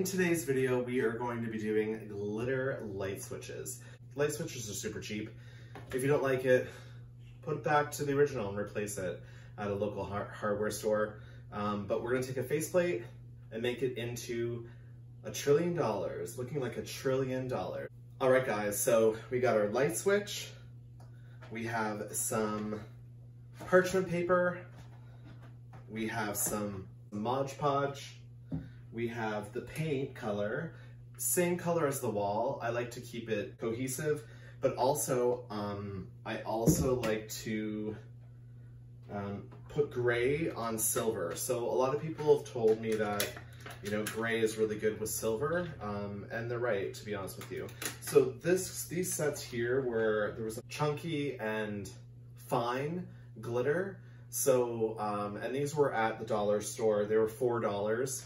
In today's video, we are going to be doing glitter light switches. Light switches are super cheap. If you don't like it, put it back to the original and replace it at a local hardware store. But we're gonna take a faceplate and make it into $1 trillion, looking like $1 trillion. All right, guys, so we got our light switch. We have some parchment paper. We have some Mod Podge. We have the paint color, same color as the wall. I like to keep it cohesive, but also I also like to put gray on silver. So a lot of people have told me that, you know, gray is really good with silver, and they're right, to be honest with you. So these sets here were, there was a chunky and fine glitter. So, and these were at the dollar store. They were $4.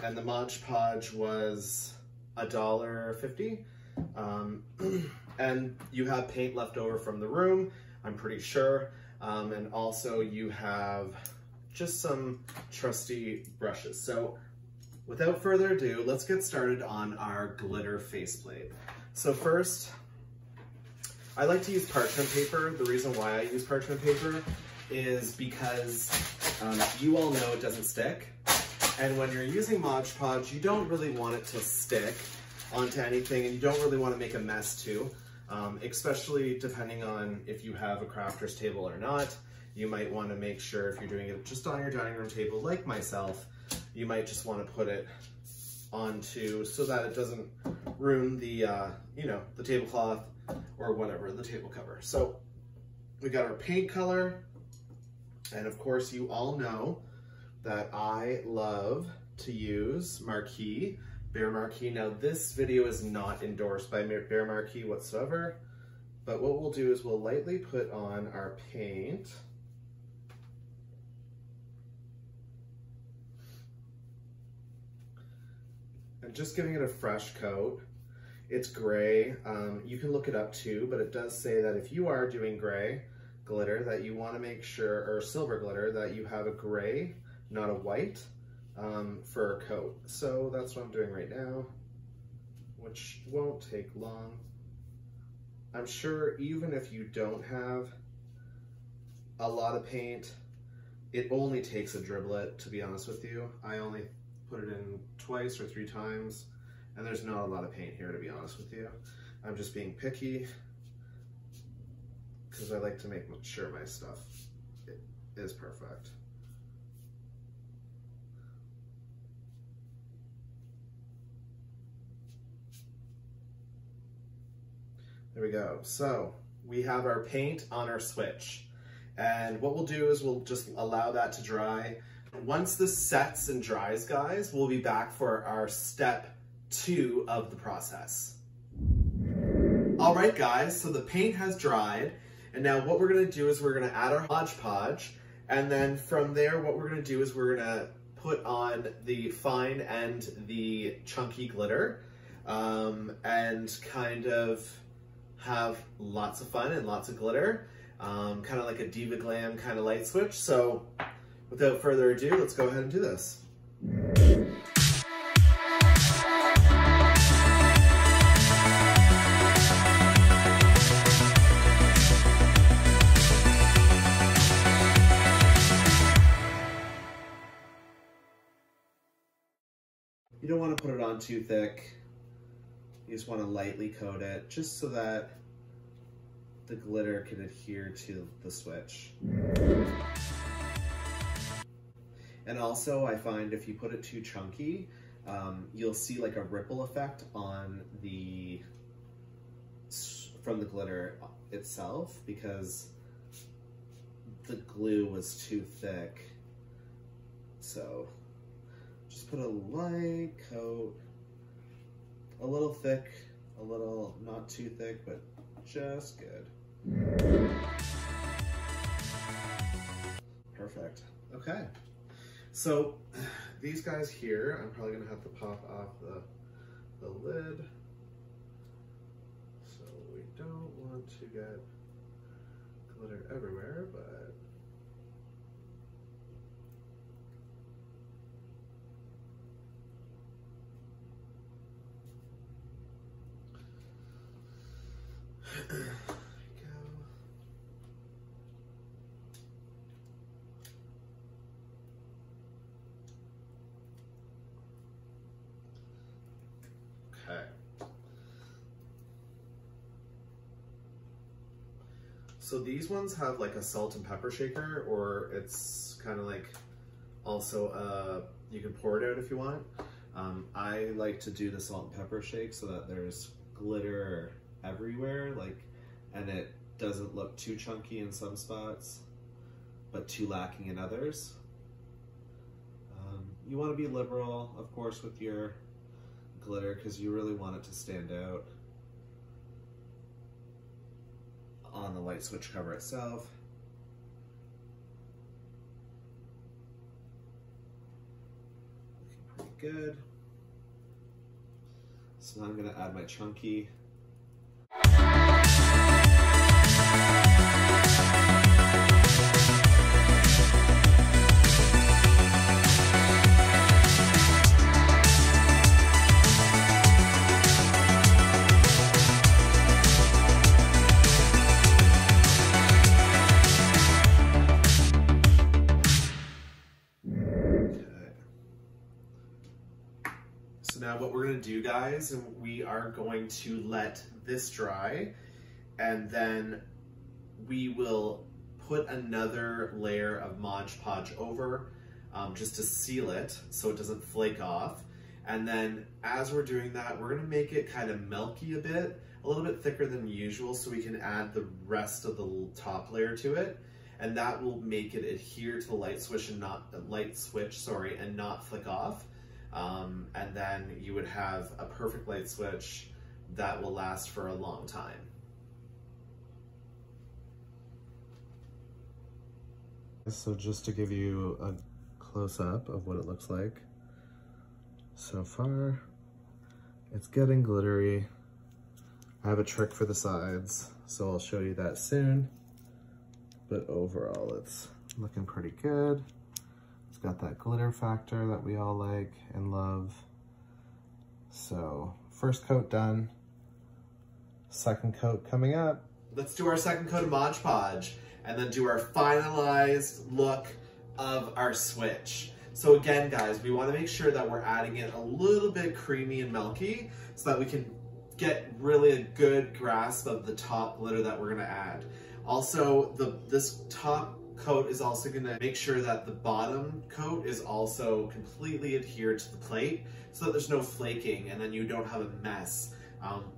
And the Mod Podge was $1.50. And you have paint left over from the room, I'm pretty sure. And also you have just some trusty brushes. So without further ado, let's get started on our glitter faceplate. So first, I like to use parchment paper. The reason why I use parchment paper is because you all know it doesn't stick. And when you're using Mod Podge, you don't really want it to stick onto anything, and you don't really want to make a mess too, especially depending on if you have a crafter's table or not. You might want to make sure, if you're doing it just on your dining room table, like myself, you might just want to put it onto so that it doesn't ruin the, you know, the tablecloth or whatever, the table cover. So we got our paint color, and of course you all know that I love to use Marquee, Behr Marquee. Now this video is not endorsed by Behr Marquee whatsoever, but what we'll do is we'll lightly put on our paint. And just giving it a fresh coat. It's gray, you can look it up too, but it does say that if you are doing gray glitter, that you wanna make sure, or silver glitter, that you have a gray, not a white, for a coat. So that's what I'm doing right now, which won't take long. I'm sure even if you don't have a lot of paint, it only takes a driblet, to be honest with you. I only put it in twice or 3 times, and there's not a lot of paint here, to be honest with you. I'm just being picky because I like to make sure my stuff is perfect. There we go. So we have our paint on our switch. And what we'll do is we'll just allow that to dry. Once this sets and dries, guys, we'll be back for our step 2 of the process. All right, guys, so the paint has dried. And now what we're gonna do is we're gonna add our Mod Podge. And then from there, what we're gonna do is we're gonna put on the fine and the chunky glitter, and kind of have lots of fun and lots of glitter, kind of like a Diva Glam kind of light switch. So without further ado, let's go ahead and do this. You don't want to put it on too thick. You just want to lightly coat it, just so that the glitter can adhere to the switch. And also, I find if you put it too chunky, you'll see like a ripple effect on from the glitter itself, because the glue was too thick. So just put a light coat, a little thick, a little not too thick, but just good. Perfect. Okay. So these guys here, I'm probably gonna have to pop off the lid. So we don't want to get glitter everywhere, but Okay. So these ones have like a salt and pepper shaker, or it's kind of like also you can pour it out if you want. I like to do the salt and pepper shake so that there's glitter everywhere, like, and it doesn't look too chunky in some spots, but too lacking in others. You want to be liberal, of course, with your glitter because you really want it to stand out on the light switch cover itself. Looking pretty good. So now I'm going to add my chunky. So now what we're going to do, guys, we are going to let this dry, and then we will put another layer of Mod Podge over just to seal it so it doesn't flake off. And then as we're doing that, we're going to make it kind of milky a little bit thicker than usual, so we can add the rest of the top layer to it. And that will make it adhere to the light switch and not flick off. And then you would have a perfect light switch that will last for a long time. So just to give you a close-up of what it looks like so far, it's getting glittery. I have a trick for the sides, so I'll show you that soon. But overall, it's looking pretty good. It's got that glitter factor that we all like and love. So first coat done, second coat coming up. Let's do our second coat of Mod Podge and then do our finalized look of our switch. So again, guys, we want to make sure that we're adding it a little bit creamy and milky so that we can get really a good grasp of the top glitter that we're going to add. Also, this top coat is also going to make sure that the bottom coat is also completely adhered to the plate so that there's no flaking and then you don't have a mess,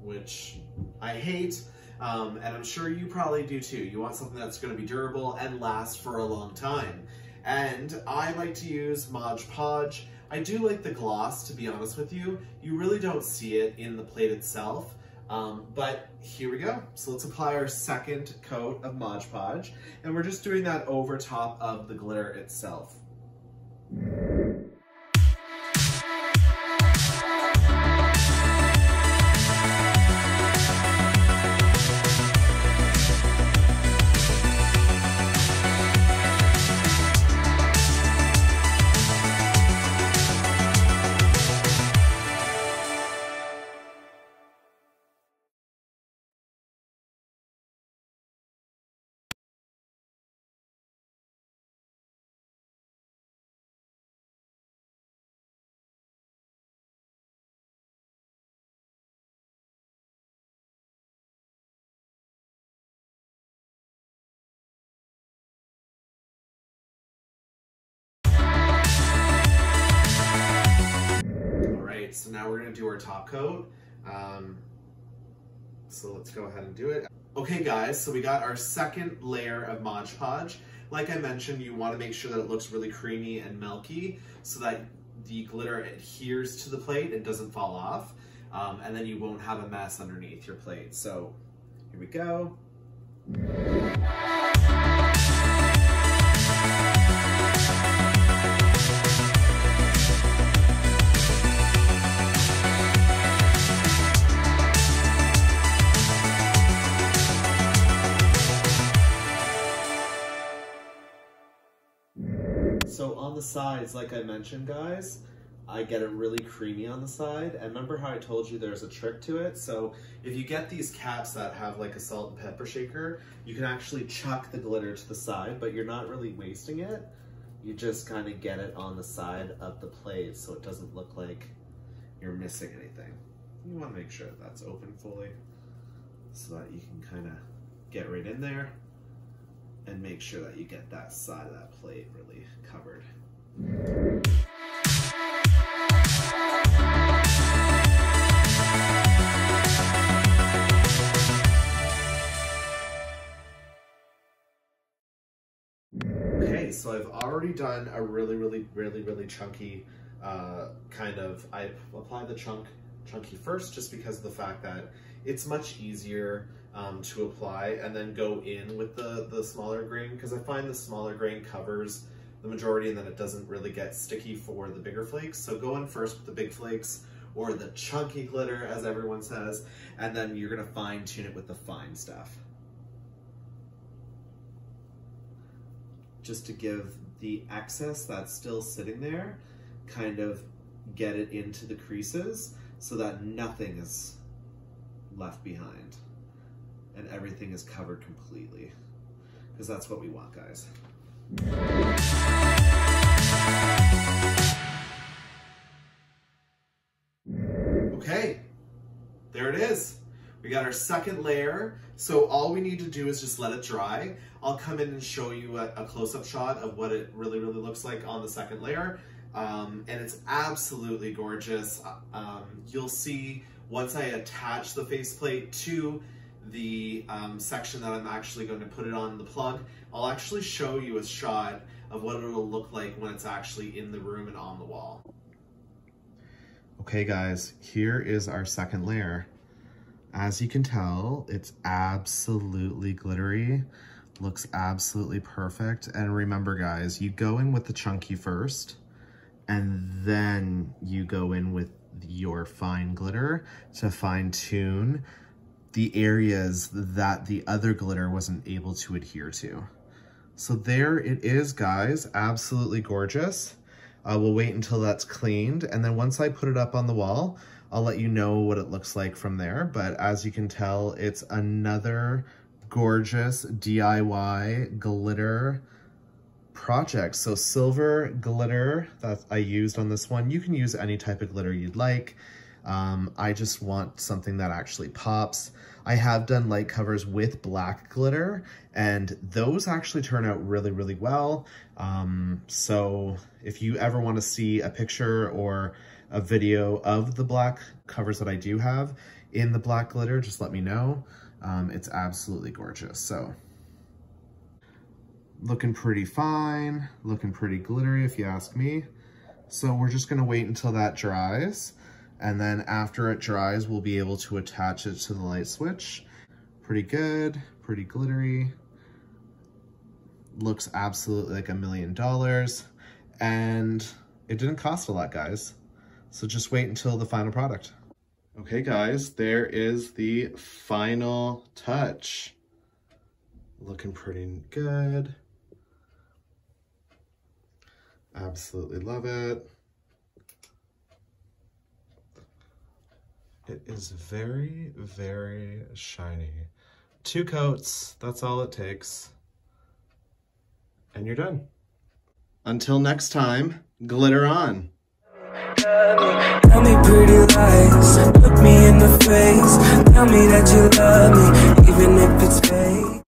which I hate, and I'm sure you probably do too. You want something that's going to be durable and last for a long time. And I like to use Mod Podge. I do like the gloss, to be honest with you. You really don't see it in the plate itself. But here we go. So let's apply our second coat of Mod Podge, and we're just doing that over top of the glitter itself. So now we're going to do our top coat. So let's go ahead and do it. Okay guys, so we got our second layer of Mod Podge. Like I mentioned, you want to make sure that it looks really creamy and milky so that the glitter adheres to the plate and doesn't fall off. And then you won't have a mess underneath your plate. So here we go. So on the sides, like I mentioned, guys, I get it really creamy on the side. And remember how I told you there's a trick to it? So if you get these caps that have like a salt and pepper shaker, you can actually chuck the glitter to the side, but you're not really wasting it. You just kind of get it on the side of the plate so it doesn't look like you're missing anything. You want to make sure that that's open fully so that you can kind of get right in there and make sure that you get that side of that plate really covered. Okay, so I've already done a really chunky I apply the chunky first just because of the fact that it's much easier to apply and then go in with the smaller grain, because I find the smaller grain covers the majority and then it doesn't really get sticky for the bigger flakes. So go in first with the big flakes, or the chunky glitter as everyone says, and then you're gonna fine tune it with the fine stuff. Just to give the excess that's still sitting there, kind of get it into the creases so that nothing is left behind and everything is covered completely, because that's what we want, guys. Okay, there it is. We got our second layer. So all we need to do is just let it dry. I'll come in and show you a close-up shot of what it really looks like on the second layer. And it's absolutely gorgeous. You'll see once I attach the faceplate to the section that I'm actually going to put it on the plug, I'll actually show you a shot of what it'll look like when it's actually in the room and on the wall. Okay guys, here is our second layer. As you can tell, it's absolutely glittery, looks absolutely perfect. And remember guys, you go in with the chunky first, and then you go in with your fine glitter to fine tune the areas that the other glitter wasn't able to adhere to. So there it is, guys, absolutely gorgeous. We'll wait until that's cleaned, and then once I put it up on the wall, I'll let you know what it looks like from there. But as you can tell, it's another gorgeous DIY glitter project. So silver glitter that I used on this one. You can use any type of glitter you'd like. I just want something that actually pops. I have done light covers with black glitter, and those actually turn out really well. So if you ever want to see a picture or a video of the black covers that I do have in the black glitter, just let me know. It's absolutely gorgeous. So looking pretty fine, looking pretty glittery if you ask me. So we're just gonna wait until that dries, and then after it dries, we'll be able to attach it to the light switch. Pretty good, pretty glittery. Looks absolutely like $1 million, and it didn't cost a lot, guys. So just wait until the final product. Okay guys, there is the final touch. Looking pretty good. Absolutely love it. It is very shiny. 2 coats, that's all it takes. And you're done. Until next time, glitter on. Tell me pretty lies, look me in the face, tell me that you